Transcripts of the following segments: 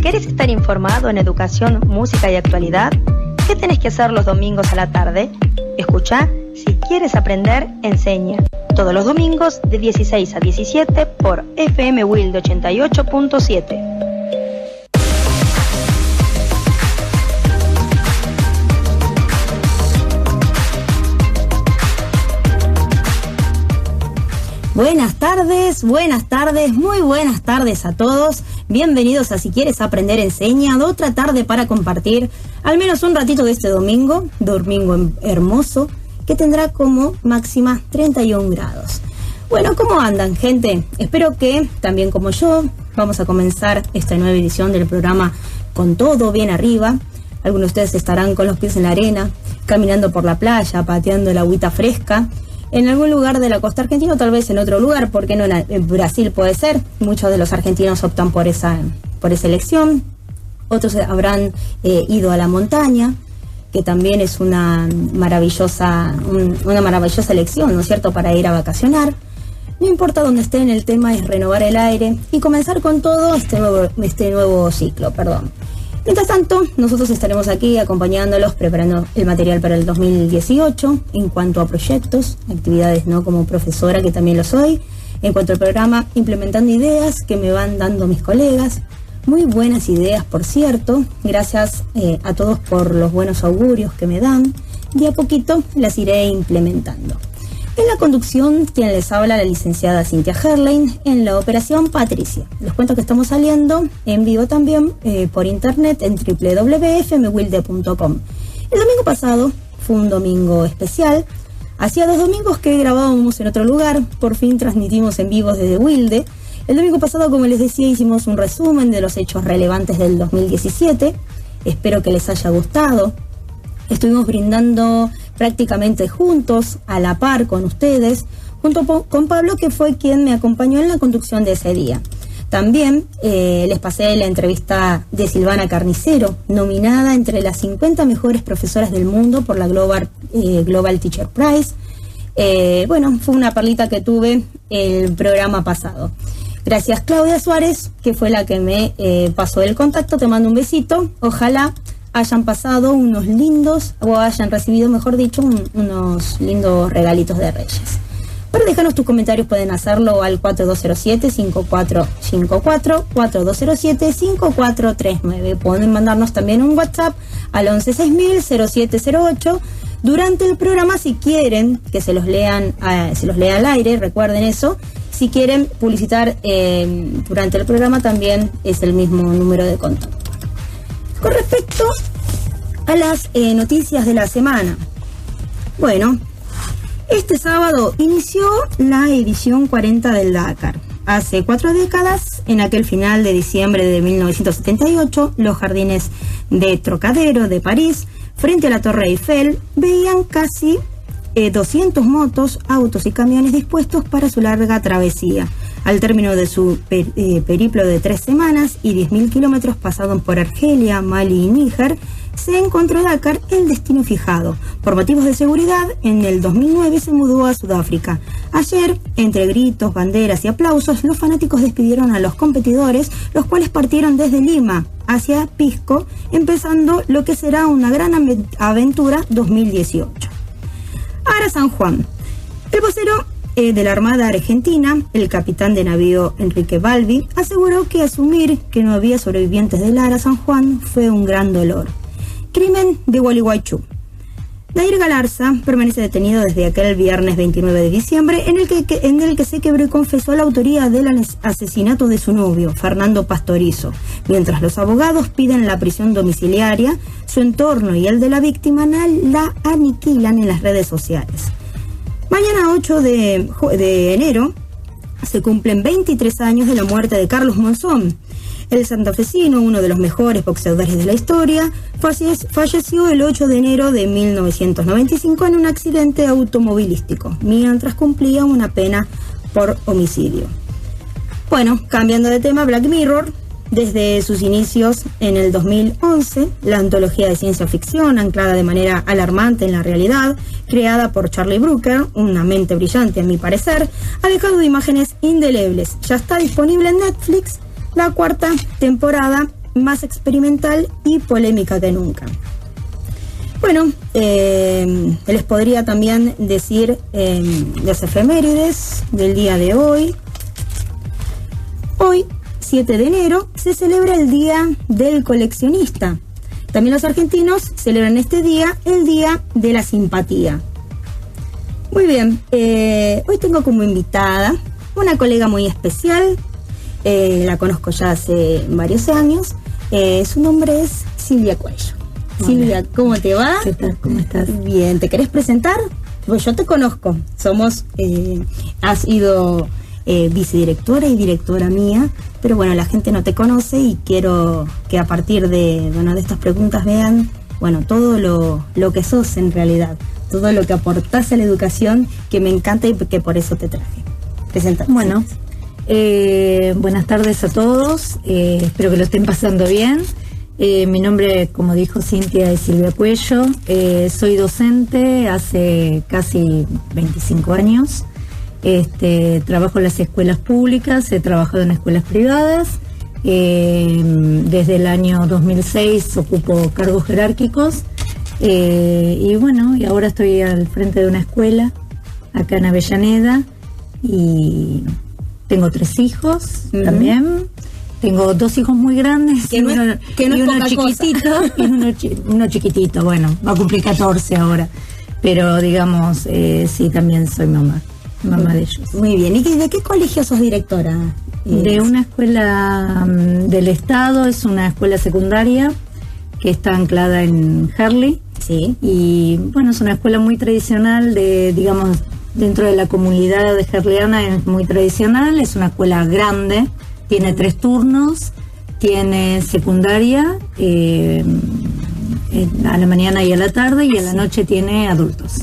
¿Querés estar informado en educación, música y actualidad? ¿Qué tenés que hacer los domingos a la tarde? Escuchá Si Quieres Aprender, Enseña. Todos los domingos de 16 a 17 por FM Wilde 88.7. Buenas tardes, muy buenas tardes a todos. Bienvenidos a Si Quieres Aprender, Enseña. Otra tarde para compartir al menos un ratito de este domingo hermoso, que tendrá como máxima 31 grados. Bueno, ¿cómo andan, gente? Espero que, también como yo, vamos a comenzar esta nueva edición del programa con todo bien arriba. Algunos de ustedes estarán con los pies en la arena, caminando por la playa, pateando el agüita fresca, en algún lugar de la costa argentina o tal vez en otro lugar, porque no en Brasil puede ser. Muchos de los argentinos optan por esa elección. Otros habrán ido a la montaña, que también es una maravillosa elección, ¿no es cierto?, para ir a vacacionar. No importa dónde estén, el tema es renovar el aire y comenzar con todo este nuevo ciclo. Mientras tanto, nosotros estaremos aquí acompañándolos, preparando el material para el 2018, en cuanto a proyectos, actividades, ¿no?, como profesora, que también lo soy, en cuanto al programa, implementando ideas que me van dando mis colegas. Muy buenas ideas, por cierto. Gracias a todos por los buenos augurios que me dan. De a poquito las iré implementando. En la conducción, quien les habla, la licenciada Cintia Herlein. En la operación, Patricia. Les cuento que estamos saliendo en vivo también por internet en www.fmwilde.com. El domingo pasado fue un domingo especial. Hacía 2 domingos que grabábamos en otro lugar. Por fin transmitimos en vivo desde Wilde. El domingo pasado, como les decía, hicimos un resumen de los hechos relevantes del 2017. Espero que les haya gustado. Estuvimos brindando prácticamente juntos, a la par con ustedes, junto con Pablo, que fue quien me acompañó en la conducción de ese día. También les pasé la entrevista de Silvana Carnicero, nominada entre las 50 mejores profesoras del mundo por la Global Teacher Prize. Fue una perlita que tuve el programa pasado. Gracias, Claudia Suárez, que fue la que me pasó el contacto. Te mando un besito. Ojalá hayan pasado unos lindos, o hayan recibido, mejor dicho, unos lindos regalitos de Reyes. Para dejarnos tus comentarios pueden hacerlo al 4207-5454, 4207-5439. Pueden mandarnos también un WhatsApp al 116000-0708. Durante el programa, si quieren que se los lea al aire, recuerden eso. Si quieren publicitar durante el programa, también es el mismo número de contacto. Con respecto a las noticias de la semana. Bueno, este sábado inició la edición 40 del Dakar. Hace 4 décadas, en aquel final de diciembre de 1978, los jardines de Trocadero de París, frente a la Torre Eiffel, veían casi 200 motos, autos y camiones dispuestos para su larga travesía. Al término de su periplo de 3 semanas y 10.000 kilómetros pasados por Argelia, Mali y Níger, se encontró Dakar el destino fijado. Por motivos de seguridad, en el 2009 se mudó a Sudáfrica. Ayer, entre gritos, banderas y aplausos, los fanáticos despidieron a los competidores, los cuales partieron desde Lima hacia Pisco, empezando lo que será una gran aventura 2018. Ara San Juan. El vocero de la Armada Argentina, el capitán de navío Enrique Balbi, aseguró que asumir que no había sobrevivientes del Ara San Juan fue un gran dolor. Crimen de Gualeguaychú. Nair Galarza permanece detenido desde aquel viernes 29 de diciembre en el que se quebró y confesó la autoría del asesinato de su novio, Fernando Pastorizo. Mientras los abogados piden la prisión domiciliaria, su entorno y el de la víctima la aniquilan en las redes sociales. Mañana 8 de enero se cumplen 23 años de la muerte de Carlos Monzón. El santafesino, uno de los mejores boxeadores de la historia, falleció el 8 de enero de 1995 en un accidente automovilístico, mientras cumplía una pena por homicidio. Bueno, cambiando de tema, Black Mirror, desde sus inicios en el 2011, la antología de ciencia ficción anclada de manera alarmante en la realidad, creada por Charlie Brooker, una mente brillante a mi parecer, ha dejado imágenes indelebles. Ya está disponible en Netflix la 4ª temporada más experimental y polémica que nunca. Bueno, les podría también decir las efemérides del día de hoy. Hoy, 7 de enero, se celebra el Día del Coleccionista. También los argentinos celebran este día, el Día de la Simpatía. Muy bien, hoy tengo como invitada una colega muy especial, la conozco ya hace varios años, su nombre es Silvia Cuello. Hola. Silvia, ¿cómo te va? ¿Qué tal? ¿Cómo estás? Bien, ¿te querés presentar? Pues yo te conozco, has sido vicedirectora y directora mía, pero bueno, la gente no te conoce y quiero que a partir de estas preguntas vean, bueno, todo lo que sos en realidad, todo lo que aportás a la educación, que me encanta y que por eso te traje. Presentate. Bueno, buenas tardes a todos, espero que lo estén pasando bien. Mi nombre, como dijo Cintia, es Silvia Cuello, soy docente hace casi 25 años, trabajo en las escuelas públicas, he trabajado en escuelas privadas, desde el año 2006 ocupo cargos jerárquicos, y bueno, y ahora estoy al frente de una escuela acá en Avellaneda y tengo 3 hijos también. Tengo 2 hijos muy grandes y uno chiquitito, y uno chiquitito, bueno, va a cumplir 14 ahora, pero digamos, sí, también soy mamá de ellos. Muy bien, ¿y de qué colegio sos directora? De una escuela del Estado, es una escuela secundaria que está anclada en Herli. Sí. Y bueno, es una escuela muy tradicional, digamos, dentro de la comunidad de herliana es muy tradicional, es una escuela grande. Tiene 3 turnos, tiene secundaria a la mañana y a la tarde, y a la noche tiene adultos.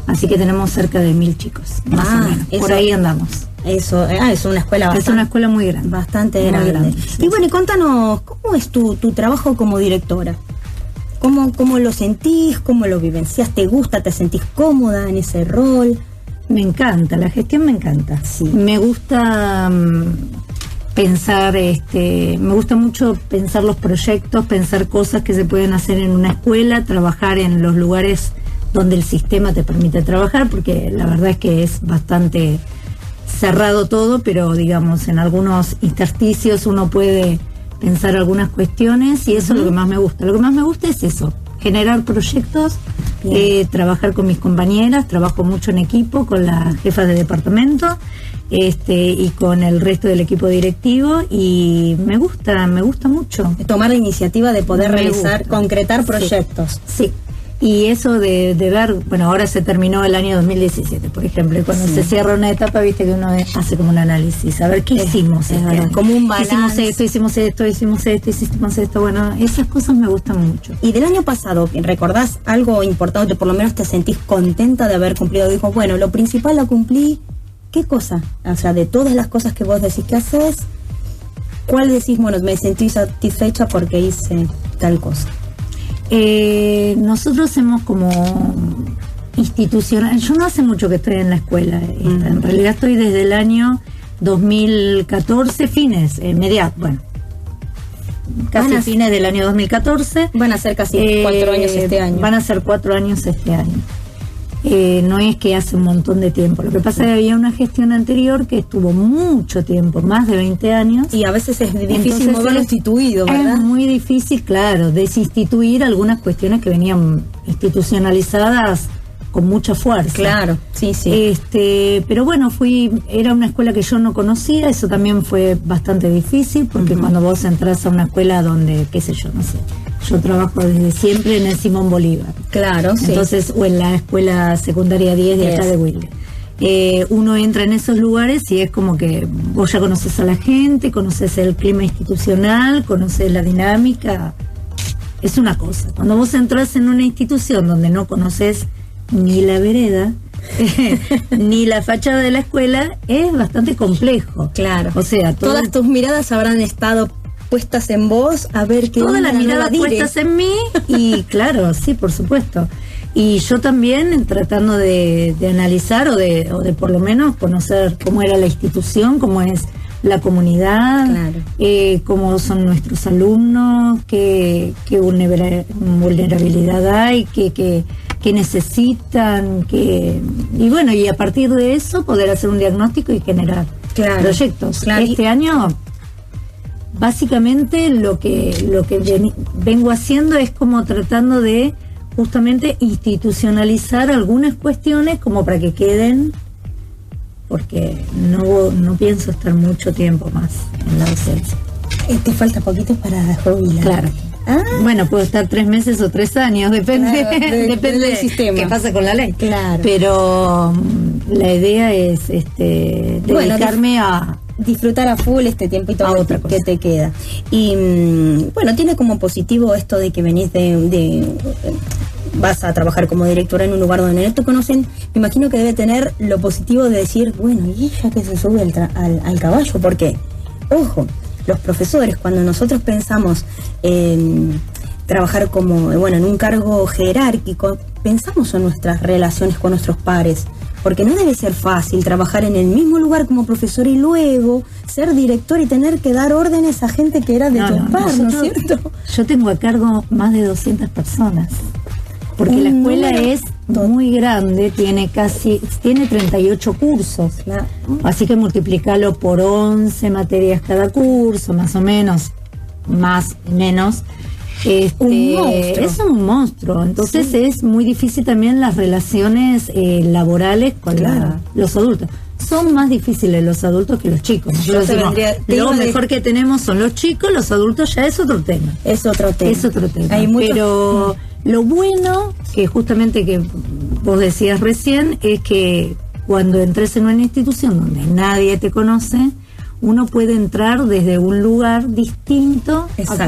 Así que tenemos cerca de 1000 chicos, más o menos. Por ahí andamos. Eso, es una escuela bastante... Es una escuela muy grande. Bastante grande. Sí. Y bueno, y contanos, ¿cómo es tu trabajo como directora? ¿Cómo lo sentís? ¿Cómo lo vivencias? ¿Te gusta? ¿Te sentís cómoda en ese rol? Me encanta, la gestión me encanta. Sí. Me gusta... pensar, me gusta mucho pensar los proyectos, pensar cosas que se pueden hacer en una escuela, trabajar en los lugares donde el sistema te permite trabajar, porque la verdad es que es bastante cerrado todo, pero digamos, en algunos intersticios uno puede pensar algunas cuestiones, y eso es lo que más me gusta. Lo que más me gusta es eso, generar proyectos, trabajar con mis compañeras, trabajo mucho en equipo con la jefa de departamento, y con el resto del equipo directivo, y me gusta mucho. Tomar la iniciativa de poder concretar proyectos. Sí. Y eso de ver, bueno, ahora se terminó el año 2017, por ejemplo, y cuando se cierra una etapa, viste que uno hace como un análisis, a ver qué hicimos. Como un balance. Hicimos esto, bueno, esas cosas me gustan mucho. Y del año pasado, ¿recordás algo importante, por lo menos te sentís contenta de haber cumplido? Dijo, bueno, lo principal lo cumplí. ¿Qué cosa? O sea, de todas las cosas que vos decís que haces, ¿cuál decís, bueno, me sentí satisfecha porque hice tal cosa? Nosotros hacemos como institucional. Yo no hace mucho que estoy en la escuela. En realidad estoy desde el año 2014, casi fines del año 2014. Van a ser casi 4 años este año. Van a ser 4 años este año. No es que hace un montón de tiempo. Lo que pasa es que había una gestión anterior que estuvo mucho tiempo, más de 20 años. Y a veces es difícil moverlo instituido, ¿verdad? Es muy difícil, claro, desinstituir algunas cuestiones que venían institucionalizadas con mucha fuerza. Claro, sí. Pero bueno, era una escuela que yo no conocía, eso también fue bastante difícil, porque cuando vos entras a una escuela donde, qué sé yo, no sé, yo trabajo desde siempre en el Simón Bolívar. Claro, sí. Entonces, o en la escuela secundaria 10 de acá de Wilde. Uno entra en esos lugares y es como que vos ya conoces a la gente, conoces el clima institucional, conoces la dinámica. Es una cosa. Cuando vos entras en una institución donde no conoces ni la vereda, ni la fachada de la escuela, es bastante complejo. Claro. O sea, todas tus miradas habrán estado puestas en vos, a ver qué... Todas las miradas puestas en mí, y claro, sí, por supuesto. Y yo también tratando de analizar o de por lo menos conocer cómo era la institución, cómo es la comunidad, Claro. Cómo son nuestros alumnos, qué vulnerabilidad hay, qué necesitan, y bueno, y a partir de eso poder hacer un diagnóstico y generar proyectos. Claro. Este año básicamente lo que vengo haciendo es como tratando de justamente institucionalizar algunas cuestiones como para que queden, porque no pienso estar mucho tiempo más en la docencia. Te falta poquito para jubilar. Claro. Bueno, puedo estar 3 meses o 3 años, depende, Claro, depende del sistema. qué pasa con la ley. Claro. Pero la idea es dedicarme a disfrutar a full este tiempito a otra cosa que te queda. Y bueno, tiene como positivo esto de que venís vas a trabajar como directora en un lugar donde no te conocen. Me imagino que debe tener lo positivo de decir, bueno, y ella que se sube al caballo, porque, ojo, los profesores, cuando nosotros pensamos en trabajar como, en un cargo jerárquico, pensamos en nuestras relaciones con nuestros pares, porque no debe ser fácil trabajar en el mismo lugar como profesor y luego ser director y tener que dar órdenes a gente que era de tus pares, ¿no es cierto? Yo tengo a cargo más de 200 personas, porque la escuela es muy grande, tiene 38 cursos, así que multiplícalo por 11 materias cada curso, más o menos, más o menos. Es un monstruo, entonces es muy difícil también las relaciones laborales con los adultos. Son más difíciles los adultos que los chicos. Lo mejor que tenemos son los chicos, los adultos ya es otro tema. Es otro tema. Pero lo bueno, que justamente que vos decías recién, es que cuando entres en una institución donde nadie te conoce, uno puede entrar desde un lugar distinto a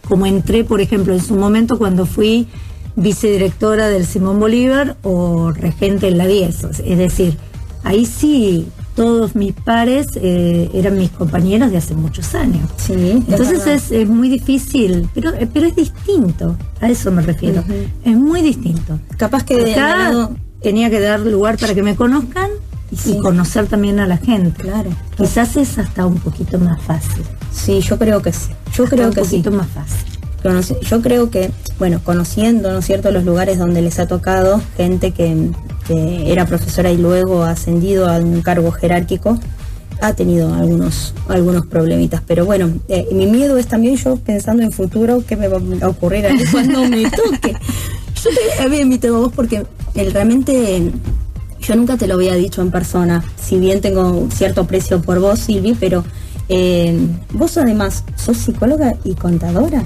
como entré, por ejemplo, en su momento cuando fui vicedirectora del Simón Bolívar o regente en la 10. Es decir, ahí sí, todos mis pares eran mis compañeros de hace muchos años. Sí, entonces es muy difícil, pero es distinto, a eso me refiero. Es muy distinto. Capaz que acá tenía que dar lugar para que me conozcan y conocer también a la gente. Claro. Quizás es hasta un poquito más fácil. Sí, yo creo que sí. Un poquito más fácil. Yo creo que, conociendo, ¿no es cierto?, los lugares donde les ha tocado gente que era profesora y luego ha ascendido a un cargo jerárquico, ha tenido algunos problemitas. Pero bueno, mi miedo es también, yo pensando en futuro, qué me va a ocurrir aquí cuando me toque. Yo te había invitado a vos porque realmente yo nunca te lo había dicho en persona, si bien tengo cierto aprecio por vos, Silvi, pero vos además sos psicóloga y contadora.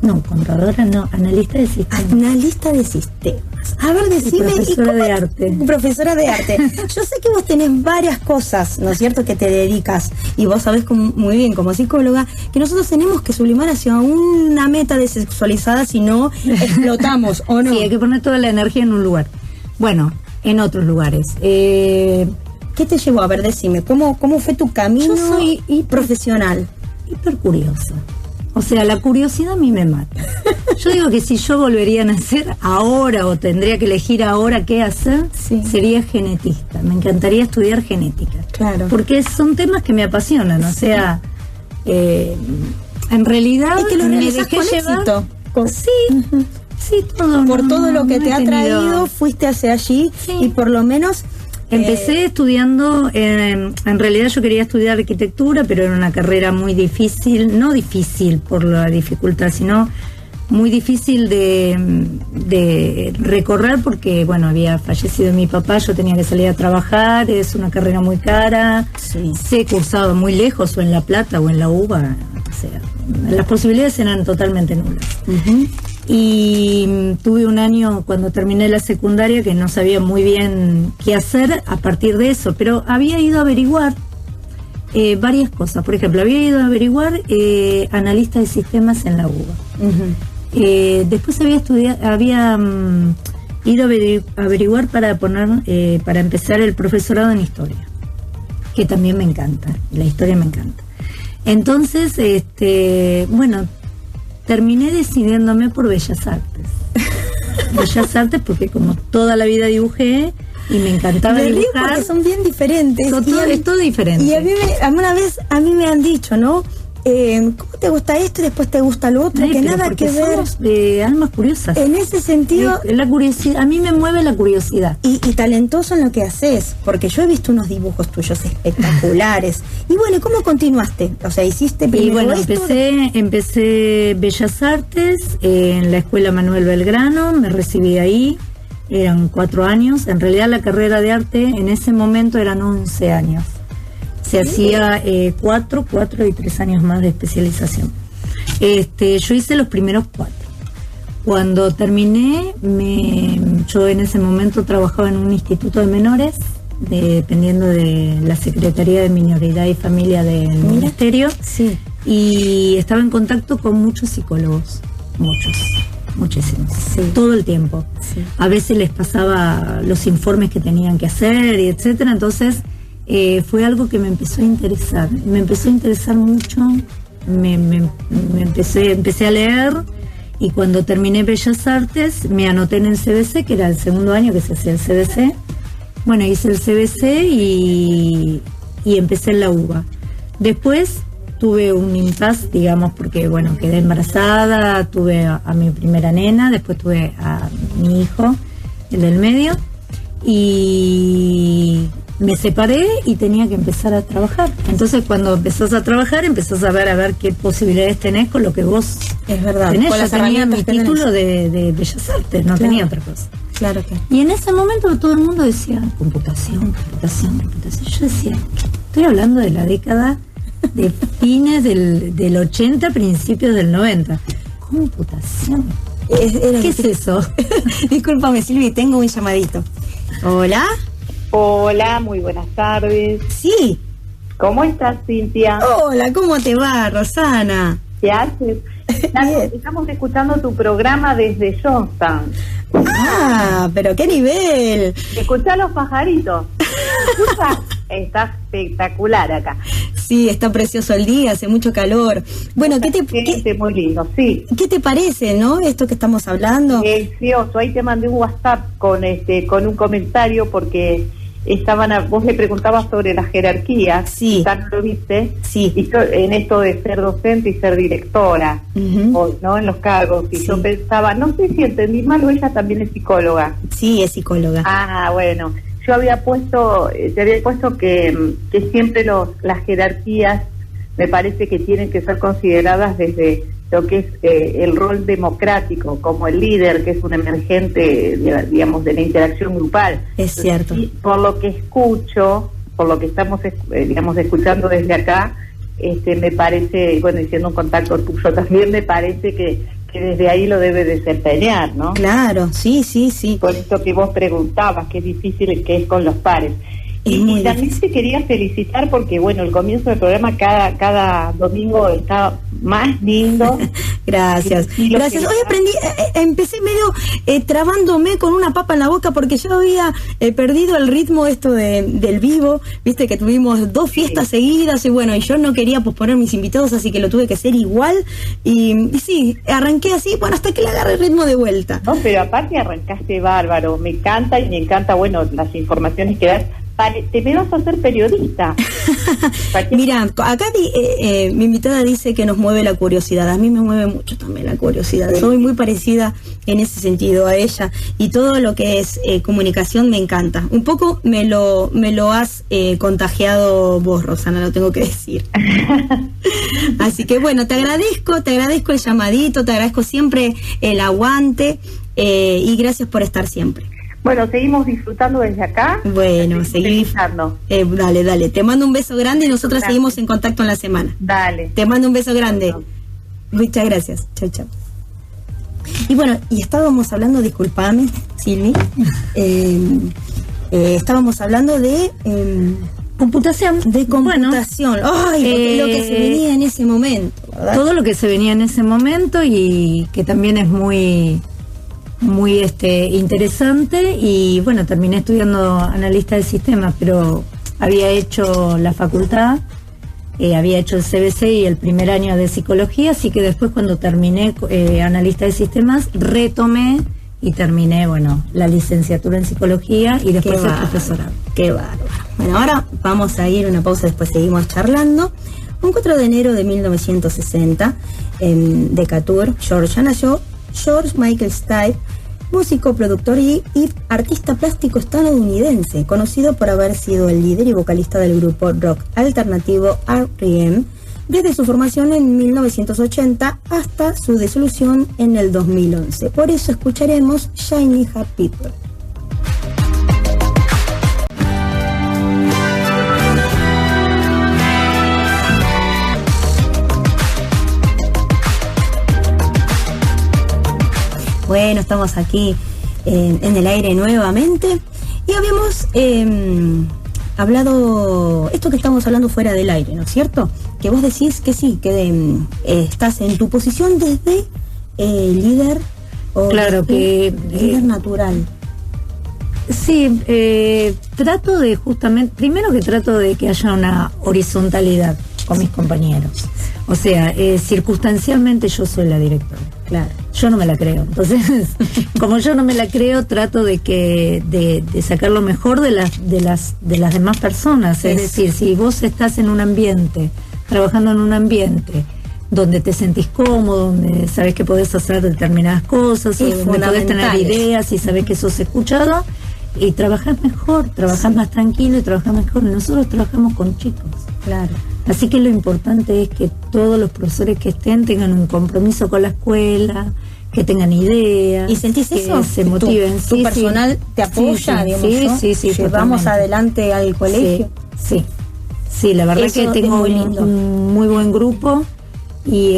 No, contadora no, analista de sistemas. Analista de sistemas. A ver, decime. Profesora de arte. Profesora de arte. Yo sé que vos tenés varias cosas, ¿no es cierto?, que te dedicas. Y vos sabés muy bien, como psicóloga, que nosotros tenemos que sublimar hacia una meta desexualizada, si no explotamos, ¿o no? Sí, hay que poner toda la energía en un lugar. Bueno, en otros lugares. ¿Qué te llevó? A ver, decime, ¿cómo fue tu camino? Yo soy profesional? Hiper curiosa. O sea, la curiosidad a mí me mata. Yo digo que si yo volvería a nacer ahora o tendría que elegir ahora qué hacer, sería genetista. Me encantaría estudiar genética. Claro. Porque son temas que me apasionan. O sea, en realidad es que lo me dejé con llevar. Éxito. Sí, todo. Por todo lo que te ha traído, fuiste hacia allí y por lo menos... Empecé estudiando, en realidad yo quería estudiar arquitectura, pero era una carrera muy difícil, no difícil por la dificultad, sino muy difícil de recorrer porque, había fallecido mi papá, yo tenía que salir a trabajar, es una carrera muy cara, se he cursado muy lejos, o en La Plata o en la UBA, o sea, las posibilidades eran totalmente nulas. Y tuve un año cuando terminé la secundaria que no sabía muy bien qué hacer a partir de eso, pero había ido a averiguar varias cosas. Por ejemplo, había ido a averiguar analista de sistemas en la UBA. Después había ido a averiguar para empezar el profesorado en historia, que también me encanta, la historia me encanta. Entonces, terminé decidiéndome por Bellas Artes. Bellas Artes porque como toda la vida dibujé, y me encantaba dibujar. Porque son bien diferentes. Es todo diferente. Y alguna vez a mí me han dicho, ¿no? ¿Cómo te gusta esto y después te gusta lo otro? Que nada que ver. Somos almas curiosas. En ese sentido, la curiosidad, a mí me mueve la curiosidad. Y talentoso en lo que haces, porque yo he visto unos dibujos tuyos espectaculares. Y bueno, ¿cómo continuaste? O sea, hiciste primero empecé Bellas Artes en la Escuela Manuel Belgrano, me recibí ahí, eran 4 años. En realidad la carrera de arte en ese momento eran 11 años. Se hacía 4 y 3 años más de especialización. Yo hice los primeros 4. Cuando terminé, yo en ese momento trabajaba en un instituto de menores, dependiendo de la Secretaría de Minoridad y Familia del Ministerio, sí. Y estaba en contacto con muchos psicólogos, muchísimos, sí. Todo el tiempo. Sí. A veces les pasaba los informes que tenían que hacer, y etcétera. Entonces, fue algo que me empezó a interesar. Me empezó a interesar mucho. Empecé a leer, y cuando terminé Bellas Artes me anoté en el CBC, que era el segundo año que se hacía el CBC. Bueno, hice el CBC y empecé en la UBA. Después tuve un impasse, digamos, porque bueno, quedé embarazada, tuve a mi primera nena, después tuve a mi hijo, el del medio, y me separé y tenía que empezar a trabajar. Entonces, cuando empezás a trabajar, empezás a ver qué posibilidades tenés con lo que vos tenés. Yo tenía mi título de Bellas Artes, no tenía otra cosa. Claro que. Y en ese momento todo el mundo decía computación. Yo decía, estoy hablando de la década de fines del 80, principios del 90. Computación. ¿Qué es eso? Discúlpame, Silvi, tengo un llamadito. Hola. Hola, muy buenas tardes. Sí. ¿Cómo estás, Cintia? Hola, ¿cómo te va, Rosana? ¿Qué haces? Estamos escuchando tu programa desde Johnstown. Ah, pero qué nivel. Escuchá los pajaritos. ¿Escuchás? Está espectacular acá. Sí, está precioso el día, hace mucho calor. Bueno, muy lindo, sí. ¿Qué te parece, no? Esto que estamos hablando. Precioso. Ahí te mandé un WhatsApp con un comentario porque vos le preguntabas sobre las jerarquías. Sí. ¿Quizás lo viste? Sí. Y yo, en esto de ser docente y ser directora, hoy, ¿no? En los cargos. Y yo pensaba, no sé si entendí mal o ella también es psicóloga. Sí, es psicóloga. Ah, bueno. Yo te había puesto que siempre las jerarquías me parece que tienen que ser consideradas desde lo que es el rol democrático, como el líder, que es un emergente, digamos, de la interacción grupal. Es cierto. Y por lo que escucho, por lo que estamos, digamos, escuchando desde acá, me parece, bueno, diciendo un contacto tuyo también, me parece que desde ahí lo debe desempeñar, ¿no? Claro, sí. Por eso que vos preguntabas, qué difícil que es con los pares. Y también te quería felicitar porque, bueno, el comienzo del programa cada domingo está más lindo. Gracias. Gracias. Hoy empecé medio trabándome con una papa en la boca porque yo había perdido el ritmo del vivo. Viste que tuvimos 2 fiestas seguidas y bueno, y yo no quería posponer mis invitados, así que lo tuve que hacer igual. Y sí, arranqué así, bueno, hasta que le agarré el ritmo de vuelta. No, pero aparte arrancaste bárbaro. Me encanta, bueno, las informaciones que das. Te me vas a hacer periodista. Mira, acá mi invitada dice que nos mueve la curiosidad. A mí me mueve mucho también la curiosidad. Sí. Soy muy parecida en ese sentido a ella y todo lo que es comunicación me encanta. Un poco me lo has contagiado vos, Rosana, lo tengo que decir. Así que bueno, te agradezco el llamadito, te agradezco siempre el aguante y gracias por estar siempre. Bueno, seguimos disfrutando desde acá. Bueno, seguimos. Dale. Te mando un beso grande y nosotras seguimos en contacto en la semana. Dale. Te mando un beso grande. Muchas gracias. Chau. Y bueno, estábamos hablando, disculpame, Silvi, estábamos hablando de computación. Bueno, ay, lo que se venía en ese momento, ¿verdad? Todo lo que se venía en ese momento y que también es muy interesante. Y bueno, terminé estudiando analista de sistemas, pero había hecho la facultad, había hecho el CBC y el primer año de psicología, así que después cuando terminé analista de sistemas retomé y terminé, bueno, la licenciatura en psicología y después el profesorado. Qué bárbaro. Bueno, ahora vamos a ir a una pausa, después seguimos charlando. Un 4 de enero de 1960, en Decatur, Georgia, nació George Michael Stipe, músico, productor y artista plástico estadounidense, conocido por haber sido el líder y vocalista del grupo rock alternativo R.E.M. desde su formación en 1980 hasta su disolución en el 2011. Por eso escucharemos Shiny Happy People. Bueno, estamos aquí en el aire nuevamente y habíamos hablado, esto que estamos hablando fuera del aire, ¿no es cierto? Que vos decís que sí, que estás en tu posición desde líder o claro que líder natural. Sí, trato de justamente, primero que trato de que haya una horizontalidad con mis compañeros. O sea, circunstancialmente yo soy la directora. Claro. Yo no me la creo. Entonces, como yo no me la creo, trato de sacar lo mejor de las demás personas. Es decir, si vos estás en un ambiente, trabajando en un ambiente donde te sentís cómodo, donde sabes que podés hacer determinadas cosas, donde podés tener ideas y sabes que sos escuchado, y trabajás mejor, trabajás más tranquilo y trabajás mejor. Nosotros trabajamos con chicos. Claro. Así que lo importante es que todos los profesores que estén tengan un compromiso con la escuela, que tengan ideas. ¿Y sentís que eso? Se motiven. ¿Tu personal te apoya? Sí, llevamos totalmente. Adelante al colegio. Sí, la verdad que tengo un muy buen grupo y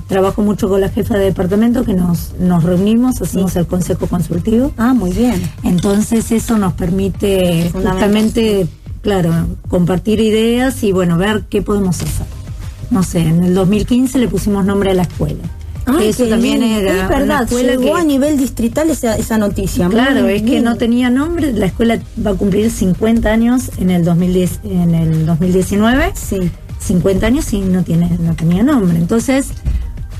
trabajo mucho con la jefa de departamento, que nos reunimos, hacemos el consejo consultivo. Ah, muy bien. Entonces eso nos permite justamente, claro, compartir ideas y bueno, ver qué podemos hacer. No sé, en el 2015 le pusimos nombre a la escuela. Eso también era es verdad, una escuela llegó que, a nivel distrital esa noticia. Claro, es que no tenía nombre. La escuela va a cumplir 50 años en el 2019. Sí. 50 años y no tenía nombre. Entonces,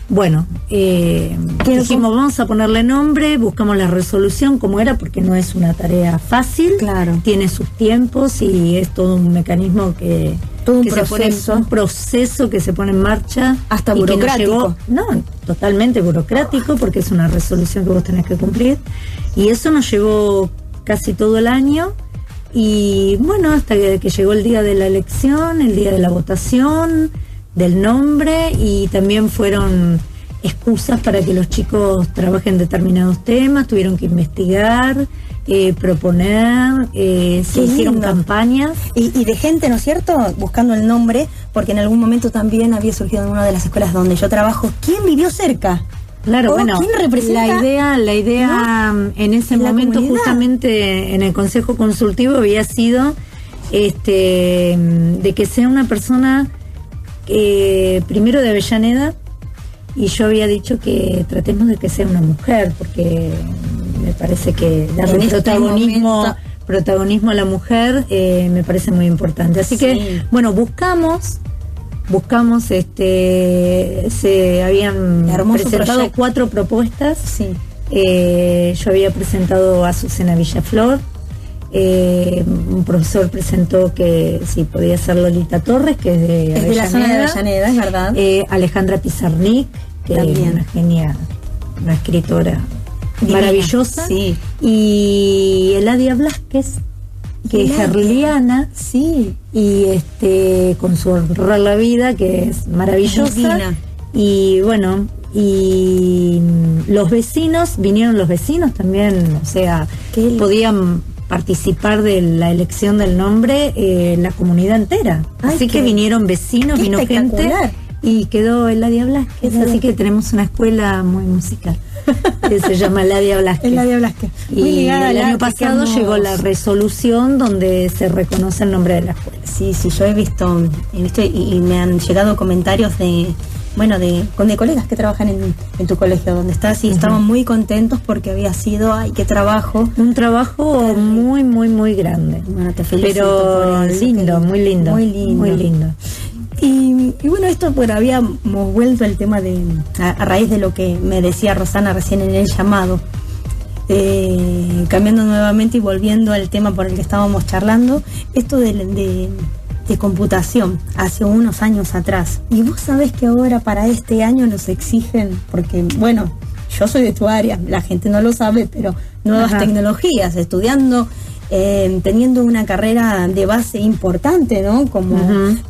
bueno, dijimos, vamos a ponerle nombre, buscamos la resolución como era, porque no es una tarea fácil. Claro. Tiene sus tiempos y es todo un mecanismo que un proceso que se pone en marcha. Hasta burocrático. Totalmente burocrático, porque es una resolución que vos tenés que cumplir. Y eso nos llevó casi todo el año. Y bueno, hasta que llegó el día de la elección, el día de la votación, del nombre, y también fueron excusas para que los chicos trabajen determinados temas, tuvieron que investigar, proponer, se hicieron campañas. Y de gente, ¿no es cierto?, buscando el nombre, porque en algún momento también había surgido en una de las escuelas donde yo trabajo, ¿quién vivió cerca? Claro, bueno, ¿quién representa? La idea en ese momento, comunidad, justamente en el Consejo Consultivo, había sido de que sea una persona primero de Avellaneda, y yo había dicho que tratemos de que sea una mujer, porque me parece que darle protagonismo a la mujer me parece muy importante. Así que, bueno, buscamos, se habían presentado 4 propuestas. Yo había presentado a Azucena Villaflor, un profesor presentó que sí podía ser Lolita Torres, que es de la zona de Avellaneda, es verdad. Alejandra Pizarnik, que es una genia, una escritora maravillosa, y Eladia Blasquez, que es herliana, y con su Honrar la Vida, que es maravillosa. Divina. Y bueno, y vinieron los vecinos también, o sea, podían participar de la elección del nombre, la comunidad entera. Así que vinieron vecinos, vino gente, y quedó Eladia Blasquez, así que tenemos una escuela muy musical. Que se llama Eladia Blasquez. Y el año pasado llegó la resolución donde se reconoce el nombre de la escuela. Sí, yo he visto y me han llegado comentarios de colegas que trabajan en tu colegio donde estás, y estaban muy contentos porque había sido, qué trabajo. Un trabajo muy, muy, muy grande. Bueno, te felicito. Pero lindo, muy lindo. Muy lindo. Y bueno, esto pues habíamos vuelto al tema de, a raíz de lo que me decía Rosana recién en el llamado, cambiando nuevamente y volviendo al tema por el que estábamos charlando, esto de computación, hace unos años atrás. Y vos sabés que ahora para este año nos exigen, porque bueno, yo soy de tu área, la gente no lo sabe, pero nuevas tecnologías, estudiando, teniendo una carrera de base importante, ¿no? Como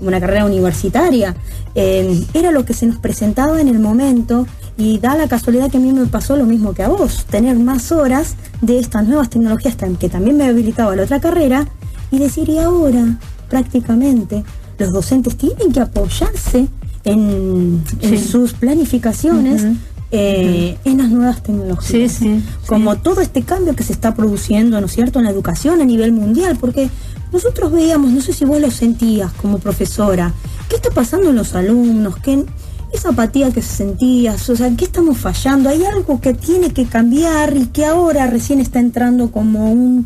una carrera universitaria. Era lo que se nos presentaba en el momento, y da la casualidad que a mí me pasó lo mismo que a vos, tener más horas de estas nuevas tecnologías que también me habilitaba la otra carrera, y decir, y ahora prácticamente los docentes tienen que apoyarse en sus planificaciones en las nuevas tecnologías, como todo este cambio que se está produciendo, ¿no es cierto?, en la educación a nivel mundial, porque nosotros veíamos, no sé si vos lo sentías como profesora, ¿qué está pasando en los alumnos? ¿Qué, esa apatía que sentías? O sea, ¿qué estamos fallando? Hay algo que tiene que cambiar y que ahora recién está entrando como un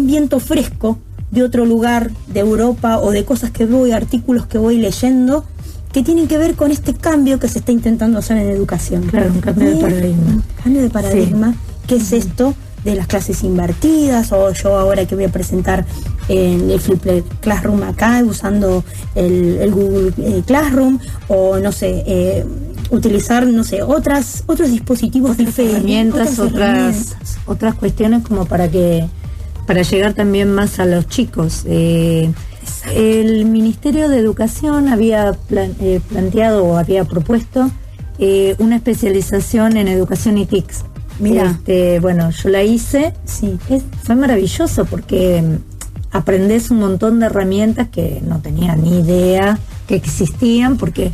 viento fresco de otro lugar, de Europa, o de cosas que voy, artículos que voy leyendo, que tienen que ver con este cambio que se está intentando hacer en educación. Claro, un cambio de paradigma. Cambio de paradigma, ¿qué es esto de las clases invertidas? O yo ahora que voy a presentar el Flipped Classroom acá, usando el Google Classroom, o no sé, utilizar, no sé, otros dispositivos diferentes, otras cuestiones como para llegar también más a los chicos. El Ministerio de Educación había planteado o había propuesto una especialización en educación y TICs. Mira, bueno, yo la hice, fue maravilloso porque aprendés un montón de herramientas que no tenía ni idea que existían, porque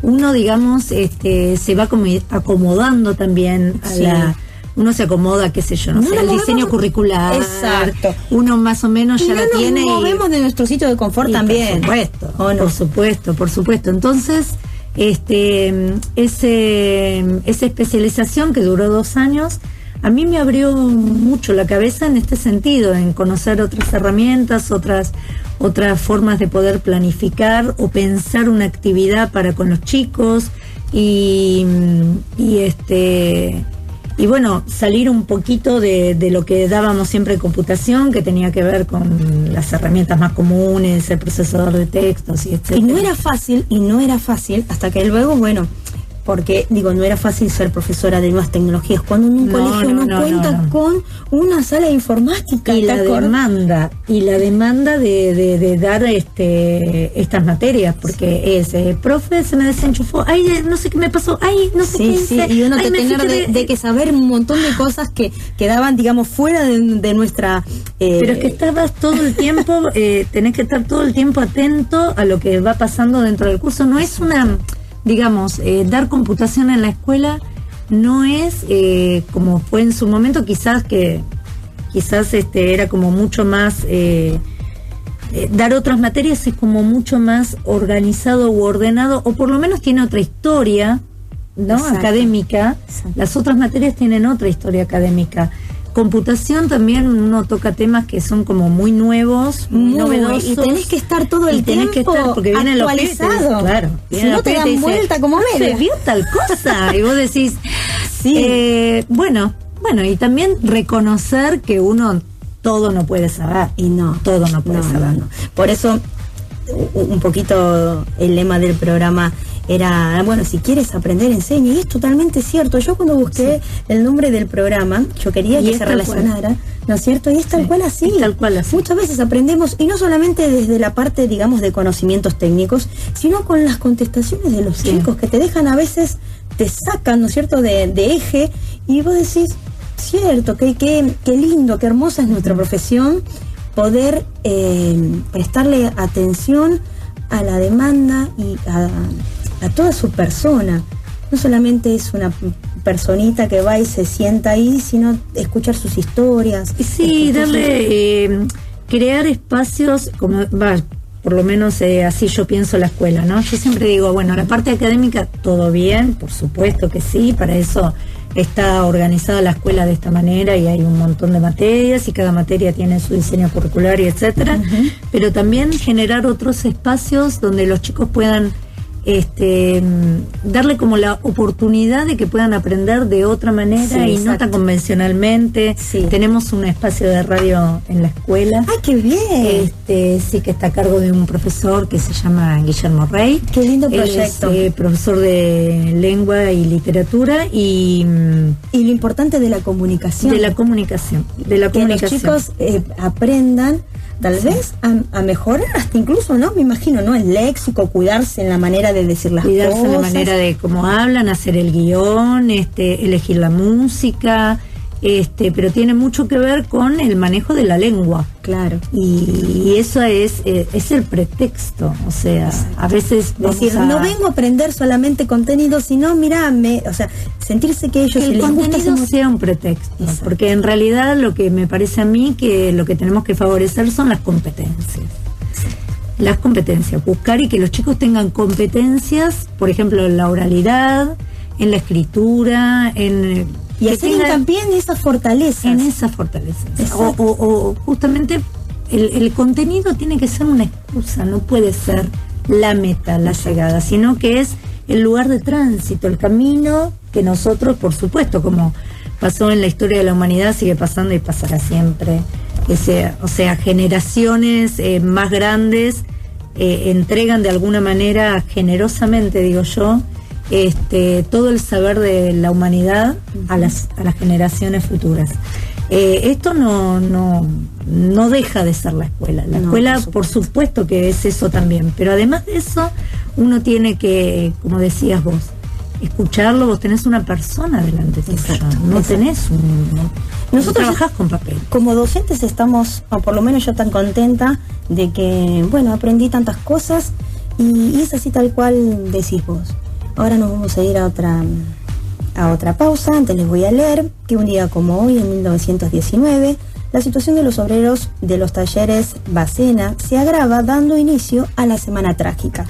uno, digamos, se va como acomodando también a uno se acomoda, qué sé yo, no sé, el diseño curricular. Exacto. Uno más o menos ya la tiene. Y nos movemos de nuestro sitio de confort también. Por supuesto, por supuesto. Entonces, esa especialización que duró 2 años, a mí me abrió mucho la cabeza en este sentido, en conocer otras herramientas, otras formas de poder planificar o pensar una actividad para con los chicos, y bueno, salir un poquito de lo que dábamos siempre en computación, que tenía que ver con las herramientas más comunes, el procesador de textos y etcétera. Y no era fácil, hasta que luego, bueno, porque digo, no era fácil ser profesora de nuevas tecnologías cuando en un colegio no cuenta con una sala de informática. Y la demanda de dar estas materias, porque es, profe, se me desenchufó, ay, no sé qué me pasó, ay, no sé qué hice. Y uno de que saber un montón de cosas que quedaban, digamos, fuera de nuestra... Pero es que estabas todo el tiempo, tenés que estar todo el tiempo atento a lo que va pasando dentro del curso. No es una... Digamos, dar computación en la escuela no es como fue en su momento, quizás era como mucho más, dar otras materias es como mucho más organizado u ordenado, o por lo menos tiene otra historia, ¿no? Exacto. Académica. Exacto. Las otras materias tienen otra historia académica. Computación también uno toca temas que son como muy nuevos, muy novedosos. Y tenés que estar todo el tiempo porque vienen actualizado. Los claro. Si no te dan vuelta como media. Se vio tal cosa. Y vos decís, bueno, y también reconocer que uno todo no puede saber. Y no. Todo no puede saber. No. Por eso, un poquito el lema del programa era, bueno, si quieres aprender, enseña. Y es totalmente cierto. Yo cuando busqué el nombre del programa, yo quería que se relacionara, ¿no es cierto? Y es tal cual así. Muchas veces aprendemos, y no solamente desde la parte, digamos, de conocimientos técnicos, sino con las contestaciones de los chicos, que te dejan a veces, te sacan, ¿no es cierto?, de eje, y vos decís, cierto, qué lindo, qué hermosa es nuestra profesión, poder prestarle atención a la demanda y a toda su persona. No solamente es una personita que va y se sienta ahí, sino escuchar sus historias. Sí, crear espacios, como por lo menos así yo pienso la escuela, ¿no? Yo siempre digo, bueno, la parte académica, todo bien, por supuesto que sí, para eso está organizada la escuela de esta manera, y hay un montón de materias y cada materia tiene su diseño curricular y etcétera, pero también generar otros espacios donde los chicos puedan darle como la oportunidad de que puedan aprender de otra manera y no tan convencionalmente. Sí. Tenemos un espacio de radio en la escuela. ¡Ay, qué bien! Sí, que está a cargo de un profesor que se llama Guillermo Rey. ¡Qué lindo proyecto! Él es profesor de lengua y literatura y lo importante de la comunicación. De la comunicación. Que los chicos aprendan tal vez a mejorar hasta incluso, ¿no? Me imagino, ¿no? El léxico, cuidarse en la manera de decir las cosas. Cuidarse en la manera de cómo hablan, hacer el guión, elegir la música, pero tiene mucho que ver con el manejo de la lengua. Claro. Y eso es el pretexto, o sea, a veces decir, no vengo a aprender solamente contenido, sino mirame, o sea, sentirse que ellos el contenido sea un pretexto. Exacto. Porque en realidad lo que me parece a mí que lo que tenemos que favorecer son las competencias. Las competencias, buscar y que los chicos tengan competencias, por ejemplo, en la oralidad, en la escritura, y hacer hincapié en esas fortalezas. En esas fortalezas. O justamente el contenido tiene que ser una excusa, no puede ser la meta, la llegada, sino que es el lugar de tránsito, el camino que nosotros, por supuesto, como pasó en la historia de la humanidad, sigue pasando y pasará siempre. O sea, generaciones más grandes entregan de alguna manera, generosamente digo yo, todo el saber de la humanidad a las generaciones futuras. Esto no deja de ser la escuela. La escuela, por supuesto que es eso también, pero además de eso, uno tiene que, como decías vos, escucharlo. Vos tenés una persona delante tuyo, no tenés nosotros trabajás con papel. Como docentes estamos, o por lo menos yo, tan contenta de que, bueno, aprendí tantas cosas y es así tal cual decís vos. Ahora nos vamos a ir a otra pausa. Antes les voy a leer que un día como hoy, en 1919, la situación de los obreros de los talleres Bacena se agrava, dando inicio a la Semana Trágica.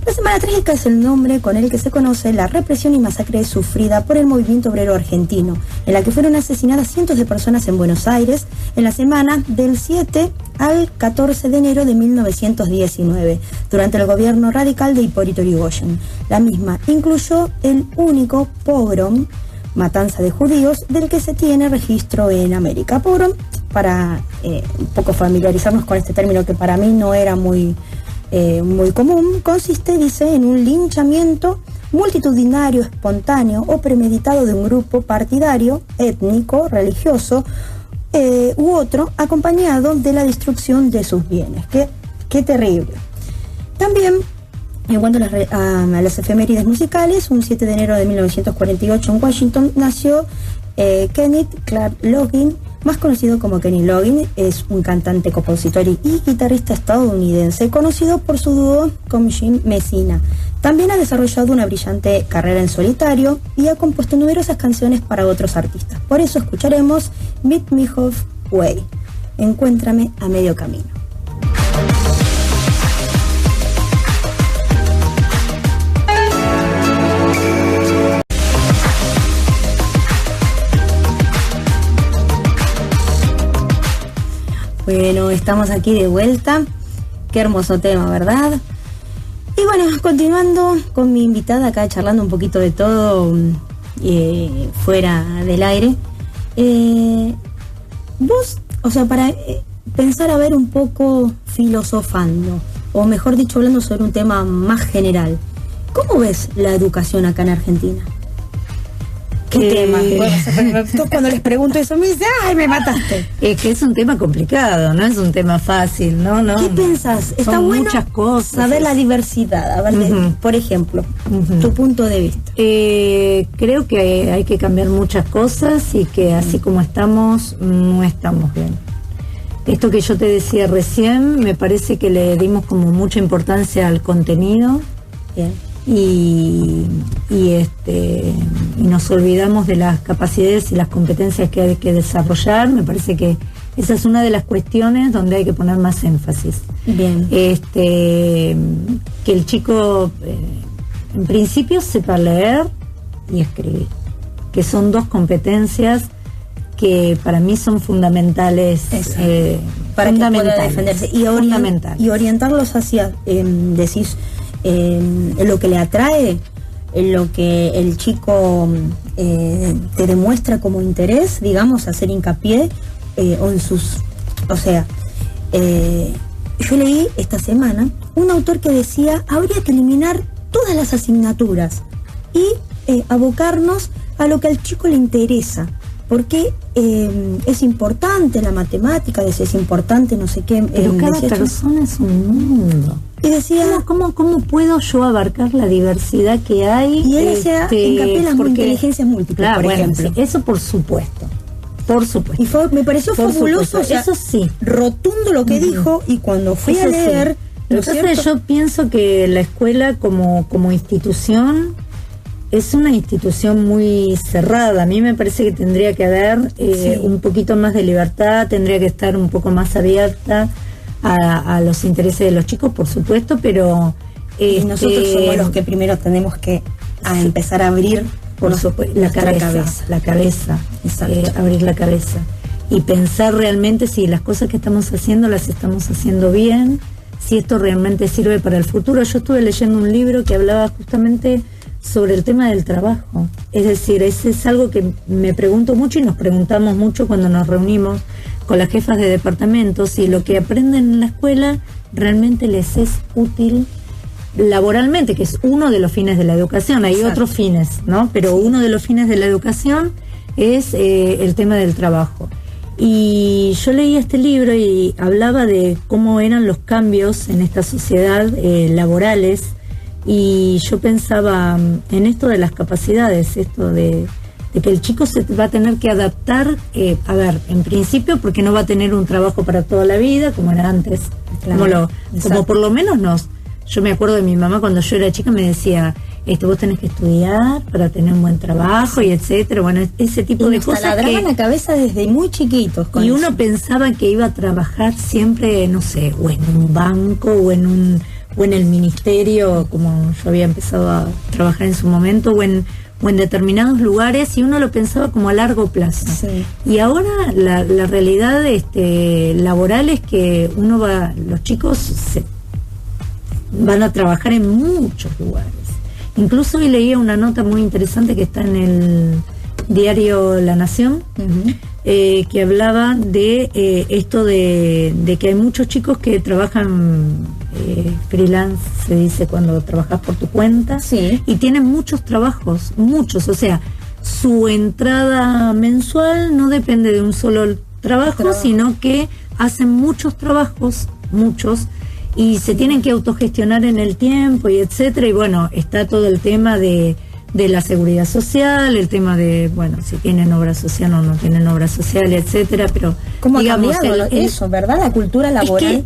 La Semana Trágica es el nombre con el que se conoce la represión y masacre sufrida por el movimiento obrero argentino, en la que fueron asesinadas cientos de personas en Buenos Aires en la semana del 7 al 14 de enero de 1919, durante el gobierno radical de Hipólito Yrigoyen. La misma incluyó el único pogrom, matanza de judíos, del que se tiene registro en América. Pogrom, para un poco familiarizarnos con este término que para mí no era muy común, consiste, dice, en un linchamiento multitudinario, espontáneo o premeditado de un grupo partidario, étnico, religioso u otro, acompañado de la destrucción de sus bienes. Qué terrible. También, en cuanto a las efemérides musicales, un 7 de enero de 1948 en Washington nació Kenneth Clark Loggins, más conocido como Kenny Loggins. Es un cantante, compositor y guitarrista estadounidense, conocido por su dúo con Jim Messina. También ha desarrollado una brillante carrera en solitario y ha compuesto numerosas canciones para otros artistas. Por eso escucharemos Meet Me Halfway, Encuéntrame a medio camino. Bueno, estamos aquí de vuelta. Qué hermoso tema, ¿verdad? Y bueno, continuando con mi invitada acá, charlando un poquito de todo fuera del aire. Vos, o sea, para pensar a ver un poco filosofando, o mejor dicho, hablando sobre un tema más general, ¿cómo ves la educación acá en Argentina? ¿Qué tema? Bueno, cuando les pregunto eso me dice, ¡ay, me mataste! Es que es un tema complicado, no es un tema fácil, ¿no? ¿Qué pensás? Está bueno muchas cosas. Saber la diversidad, a ver, por ejemplo, tu punto de vista. Creo que hay que cambiar muchas cosas y que así como estamos, no estamos bien. Esto que yo te decía recién, me parece que le dimos como mucha importancia al contenido. Bien. Y nos olvidamos de las capacidades y las competencias que hay que desarrollar. Me parece que esa es una de las cuestiones donde hay que poner más énfasis. Bien. Que el chico en principio sepa leer y escribir, que son dos competencias que para mí son fundamentales, para que pueda defenderse y orientarlos hacia, decís, lo que le atrae, en lo que el chico te demuestra como interés, digamos, hacer hincapié o en sus... O sea, yo leí esta semana un autor que decía, habría que eliminar todas las asignaturas y abocarnos a lo que al chico le interesa, porque es importante la matemática, es importante no sé qué. Pero cada persona es un mundo. Y decía, ¿Cómo puedo yo abarcar la diversidad que hay? Y él hacía hincapié en las inteligencias múltiples, claro, por ejemplo. Sí, eso por supuesto. Y me pareció fabuloso, o sea, eso sí, rotundo lo que dijo, y cuando fui a leer... Sí. Entonces yo pienso que la escuela como institución es una institución muy cerrada. A mí me parece que tendría que haber un poquito más de libertad, tendría que estar un poco más abierta a los intereses de los chicos, por supuesto, pero... nosotros somos los que primero tenemos que empezar a abrir... Por supuesto, la cabeza, abrir la cabeza y pensar realmente si las cosas que estamos haciendo las estamos haciendo bien, si esto realmente sirve para el futuro. Yo estuve leyendo un libro que hablaba justamente sobre el tema del trabajo, es decir, ese es algo que me pregunto mucho y nos preguntamos mucho cuando nos reunimos con las jefas de departamentos, si lo que aprenden en la escuela realmente les es útil laboralmente, que es uno de los fines de la educación. Hay otros fines, ¿no? Pero uno de los fines de la educación es el tema del trabajo. Y yo leí este libro y hablaba de cómo eran los cambios en esta sociedad laborales, y yo pensaba en esto de las capacidades, esto de que el chico se va a tener que adaptar, en principio porque no va a tener un trabajo para toda la vida como era antes, claro, como por lo menos yo me acuerdo de mi mamá cuando yo era chica, me decía, vos tenés que estudiar para tener un buen trabajo y etcétera. Bueno, ese tipo de cosas que la cabeza desde muy chiquitos. Y uno pensaba que iba a trabajar siempre, no sé, o en un banco o en el ministerio, como yo había empezado a trabajar en su momento, o en determinados lugares, y uno lo pensaba como a largo plazo. Sí. Y ahora la realidad laboral es que los chicos van a trabajar en muchos lugares. Incluso hoy leía una nota muy interesante que está en el diario La Nación, que hablaba de esto de que hay muchos chicos que trabajan freelance, se dice cuando trabajas por tu cuenta, y tienen muchos trabajos, o sea, su entrada mensual no depende de un solo trabajo, sino que hacen muchos trabajos, y se tienen que autogestionar en el tiempo y etcétera. Y bueno, está todo el tema de la seguridad social, el tema de, bueno, si tienen obra social o no tienen obra social, etcétera. Pero ¿cómo digamos, ha cambiado eso, verdad? La cultura laboral es que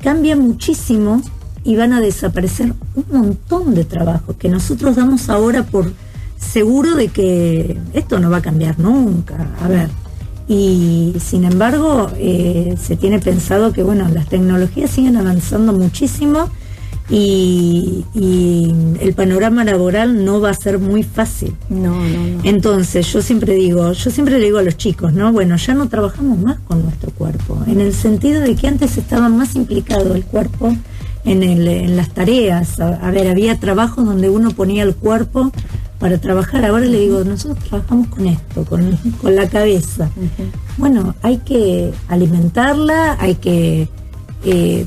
cambia muchísimo y van a desaparecer un montón de trabajos que nosotros damos ahora por seguro de que esto no va a cambiar nunca. A ver, y sin embargo se tiene pensado que bueno, las tecnologías siguen avanzando muchísimo y el panorama laboral no va a ser muy fácil. No. Entonces yo siempre digo a los chicos, ¿no? Bueno, ya no trabajamos más con nuestro cuerpo, en el sentido de que antes estaba más implicado el cuerpo en las tareas. A ver, había trabajos donde uno ponía el cuerpo para trabajar. Ahora le digo, nosotros trabajamos con esto, con la cabeza. Bueno, hay que alimentarla, hay que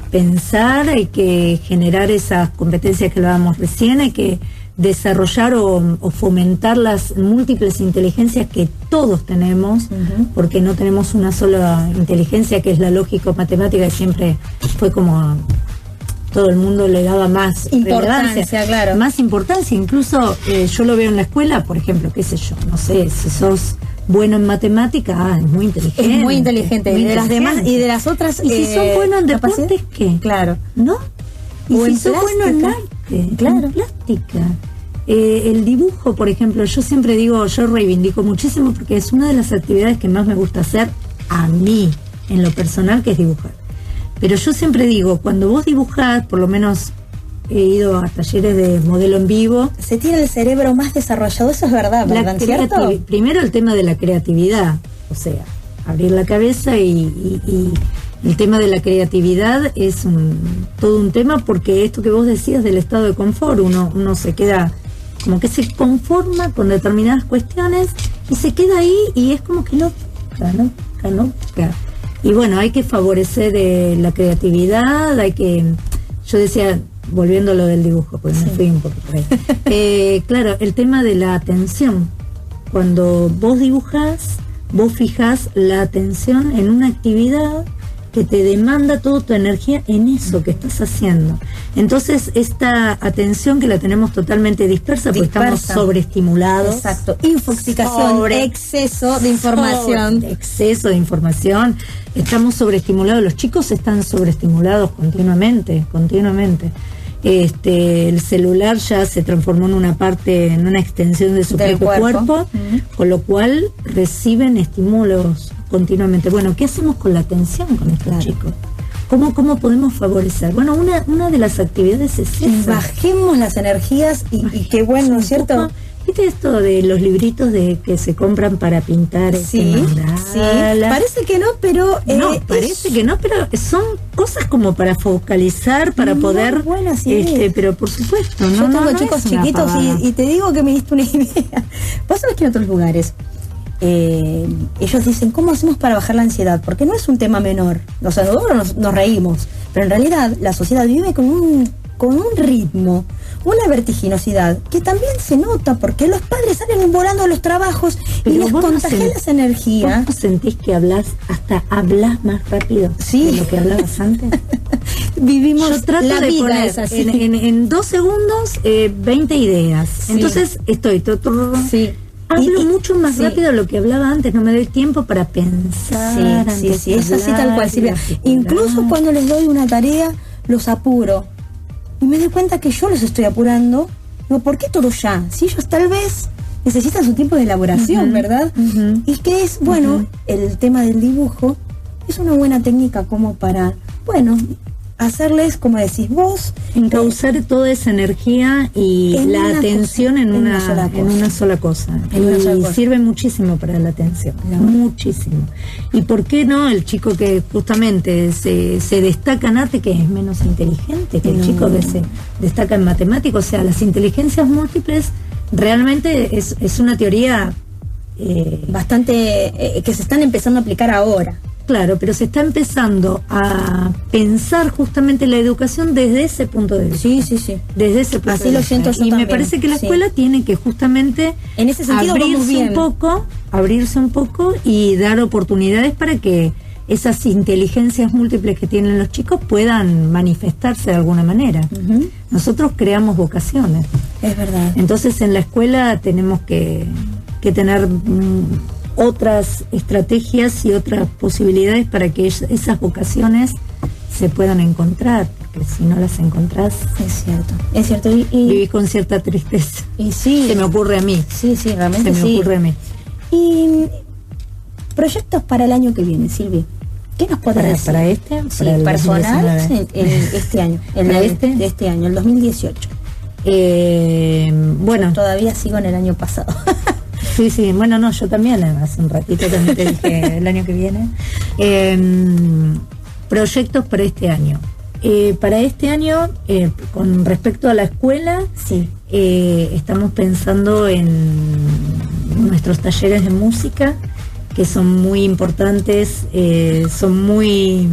pensar, hay que generar esas competencias que hablábamos recién, hay que desarrollar o fomentar las múltiples inteligencias que todos tenemos, porque no tenemos una sola inteligencia, que es la lógico-matemática, que siempre fue como todo el mundo le daba más importancia, claro. Más importancia. Incluso yo lo veo en la escuela, por ejemplo, qué sé yo, no sé, si sos bueno en matemática, es muy inteligente. Es muy inteligente. Y de las demás, y de las otras. Y si sos bueno en deportes, ¿qué? Claro. ¿No? Y o si sos bueno en arte, claro, en plástica. El dibujo, por ejemplo, yo siempre digo, yo reivindico muchísimo porque es una de las actividades que más me gusta hacer a mí, en lo personal, que es dibujar. Pero yo siempre digo, cuando vos dibujás, por lo menos he ido a talleres de modelo en vivo. Se tiene el cerebro más desarrollado, eso es verdad, ¿cierto? Primero el tema de la creatividad, o sea, abrir la cabeza y El tema de la creatividad es todo un tema, porque esto que vos decías del estado de confort, uno se queda como que se conforma con determinadas cuestiones y se queda ahí y es como que no. Y bueno, hay que favorecer la creatividad, yo decía, volviendo a lo del dibujo, porque me fui un poco por ahí. Claro, el tema de la atención. Cuando vos dibujás, vos fijás la atención en una actividad que te demanda toda tu energía en eso que estás haciendo. Entonces, esta atención que la tenemos totalmente dispersa, porque estamos sobreestimulados. Exacto. Infoxicación, exceso de información. Exceso de información. Estamos sobreestimulados. Los chicos están sobreestimulados continuamente. El celular ya se transformó en una extensión de su propio cuerpo, con lo cual reciben estímulos continuamente. Bueno, ¿qué hacemos con la atención con estos chicos? ¿Cómo podemos favorecer? Bueno, una de las actividades es esa. Bajemos las energías y qué bueno, ¿no es cierto? ¿Viste esto de los libritos que se compran para pintar mandalas? Sí, parece que no, pero... pero son cosas como para focalizar, para poder... Buenas pero por supuesto, Yo tengo chicos chiquitos y te digo que me diste una idea. Vos sabés que en otros lugares ellos dicen, ¿cómo hacemos para bajar la ansiedad? Porque no es un tema menor. O sea, nosotros nos reímos, pero en realidad la sociedad vive con un ritmo, una vertiginosidad que también se nota, porque los padres salen volando a los trabajos y les contagian las energías. ¿Vos sentís que hablas más rápido de lo que hablabas antes? Vivimos Yo trato la de vida poner es así. en 2 segundos 20 ideas. Sí. Entonces hablo mucho más rápido de lo que hablaba antes, no me doy tiempo para pensar. Sí, es así tal cual, Silvia. Incluso cuando les doy una tarea, los apuro. Y me doy cuenta que yo los estoy apurando. Digo, ¿por qué todo ya? Si ellos tal vez necesitan su tiempo de elaboración, ¿verdad? Y que es, el tema del dibujo es una buena técnica como para, hacerles, como decís vos, encauzar toda esa energía y la atención en una sola cosa. Y sirve muchísimo para la atención, muchísimo. ¿Y por qué no el chico que justamente se destaca en arte, que es menos inteligente que el chico que se destaca en matemáticas? O sea, las inteligencias múltiples realmente es una teoría bastante que se están empezando a aplicar ahora. Claro, pero se está empezando a pensar justamente la educación desde ese punto de vista. Sí. Desde ese punto Así de vista. Lo siento yo y también. Me parece que la escuela tiene que justamente en ese sentido abrirse un poco y dar oportunidades para que esas inteligencias múltiples que tienen los chicos puedan manifestarse de alguna manera. Nosotros creamos vocaciones. Es verdad. Entonces en la escuela tenemos que tener otras estrategias y otras posibilidades para que esas vocaciones se puedan encontrar, porque si no las encontrás, es cierto y vivís con cierta tristeza. Y sí, se me ocurre a mí. Sí, realmente se me ocurre a mí. Y proyectos para el año que viene, Silvia, ¿qué nos podés decir? Para este, personal, este año, de este año, el 2018. Todavía sigo en el año pasado. Sí, yo también, hace un ratito también te dije el año que viene. Proyectos para este año. Para este año, con respecto a la escuela, estamos pensando en nuestros talleres de música, que son muy importantes, son muy,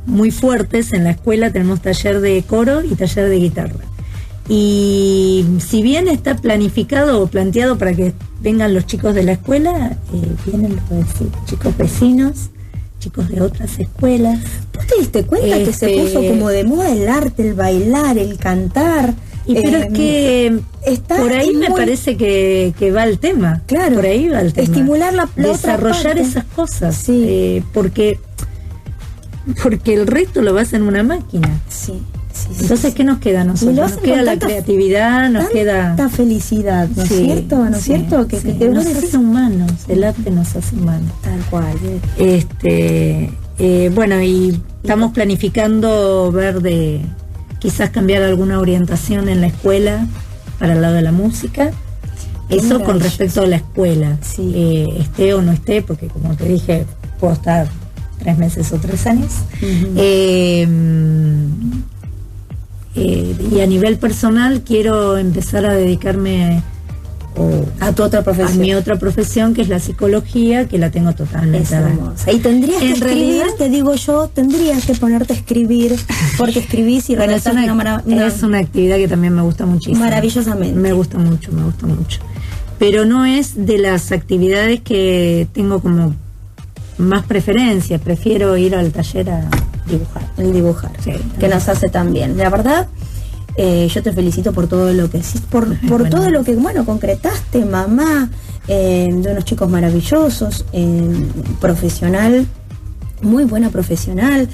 muy fuertes en la escuela. Tenemos taller de coro y taller de guitarra. Y si bien está planificado o planteado para que vengan los chicos de la escuela, vienen los chicos vecinos, chicos de otras escuelas. ¿Vos te diste cuenta que se puso como de moda el arte, el bailar, el cantar? Pero es que por ahí me parece que va el tema. Claro. Por ahí va el tema. Estimular la desarrollar esas cosas. Sí. Porque el resto lo vas en una máquina. Sí. Entonces, ¿qué nos queda a nosotros? Nos queda la creatividad, nos queda... Tanta felicidad, ¿no es cierto? ¿No es cierto? Que nos hace humanos, el arte nos hace humanos. Tal cual. Y estamos planificando ver de quizás cambiar alguna orientación en la escuela para el lado de la música. Eso con respecto a la escuela. Esté o no esté, porque como te dije, puedo estar 3 meses o 3 años. Y a nivel personal quiero empezar a dedicarme a tu otra profesión. A mi otra profesión, que es la psicología, que la tengo totalmente hermosa. Y tendrías que escribir, te digo yo, tendrías que ponerte a escribir, porque escribís y bueno, es una actividad que también me gusta muchísimo. Maravillosamente. Me gusta mucho. Pero no es de las actividades que tengo como más preferencia. Prefiero ir al taller a dibujar. El dibujar, sí, que nos hace tan bien. La verdad, yo te felicito por todo lo que hiciste, por todo lo que, concretaste, mamá, de unos chicos maravillosos, profesional, muy buena profesional,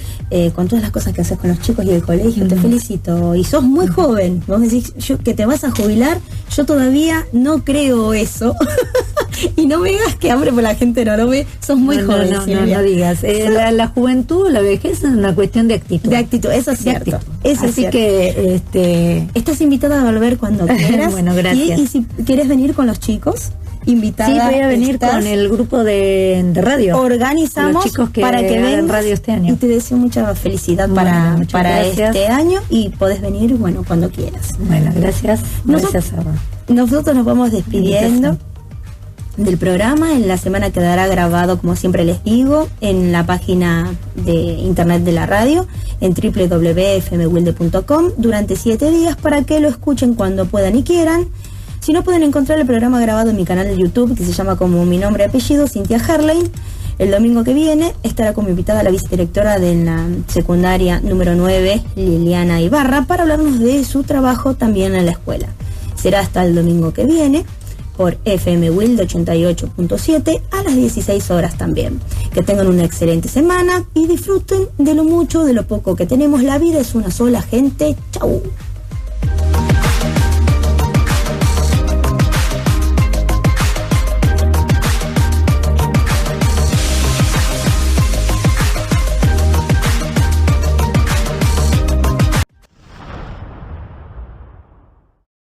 con todas las cosas que haces con los chicos y el colegio. Te felicito. Y sos muy joven. Vos decís que te vas a jubilar. Yo todavía no creo eso. Y no me digas que hambre, por la gente no lo ve. Sos muy joven, no digas. La juventud, la vejez es una cuestión de actitud. De actitud, eso es cierto. Así que estás invitada a volver cuando quieras. Bueno, gracias. Y si quieres venir con los chicos, invitada. Sí, voy a venir con el grupo de radio. Organizamos los chicos que para que vengas radio este año. Y te deseo mucha felicidad para este año, y podés venir cuando quieras. Bueno, gracias. Nosotros nos vamos despidiendo del programa. En la semana quedará grabado, como siempre les digo, en la página de internet de la radio, en www.fmwilde.com, durante 7 días, para que lo escuchen cuando puedan y quieran. Si no, pueden encontrar el programa grabado en mi canal de YouTube, que se llama como mi nombre y apellido, Cintia Herlein. El domingo que viene estará como invitada la vicedirectora de la secundaria número 9, Liliana Ibarra, para hablarnos de su trabajo también en la escuela. Será hasta el domingo que viene por FM Wilde 88.7 a las 16 horas también. Que tengan una excelente semana y disfruten de lo mucho, de lo poco que tenemos. La vida es una sola, gente. Chau.